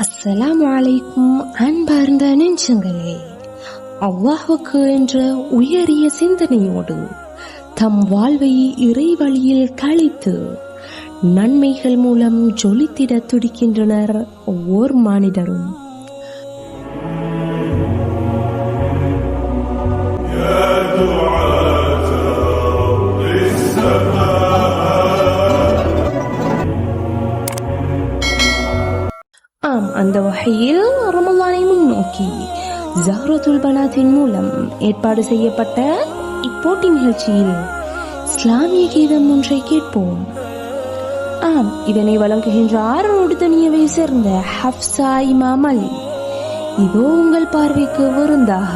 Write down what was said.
அஸ்ஸலாமு அலைக்கும் அன்பார்ந்த நெஞ்சங்களே, அல்லாஹ்வுக்கு என்ற உயரிய சிந்தனையோடு தம் வாழ்வை இறைவழியில் கழித்து நன்மைகள் மூலம் ஜொலித்திட துடிக்கின்றனர் ஒவ்வொரு மானிடரும். அந்த வகையில் ரமலானை முன்னோக்கி ஜஹ்ரத்துல் பனாத்தின் மூலம் ஏற்பாடு செய்யப்பட்ட இப்போட்டி நிகழ்ச்சியில் இஸ்லாமிய கீதம் ஒன்றை கேட்போம். இதனை வழங்குகின்றார் உடுதனியவை சேர்ந்த ஹப்சா இமாம் அலி. இதோ உங்கள் பார்வைக்கு விருந்தாக.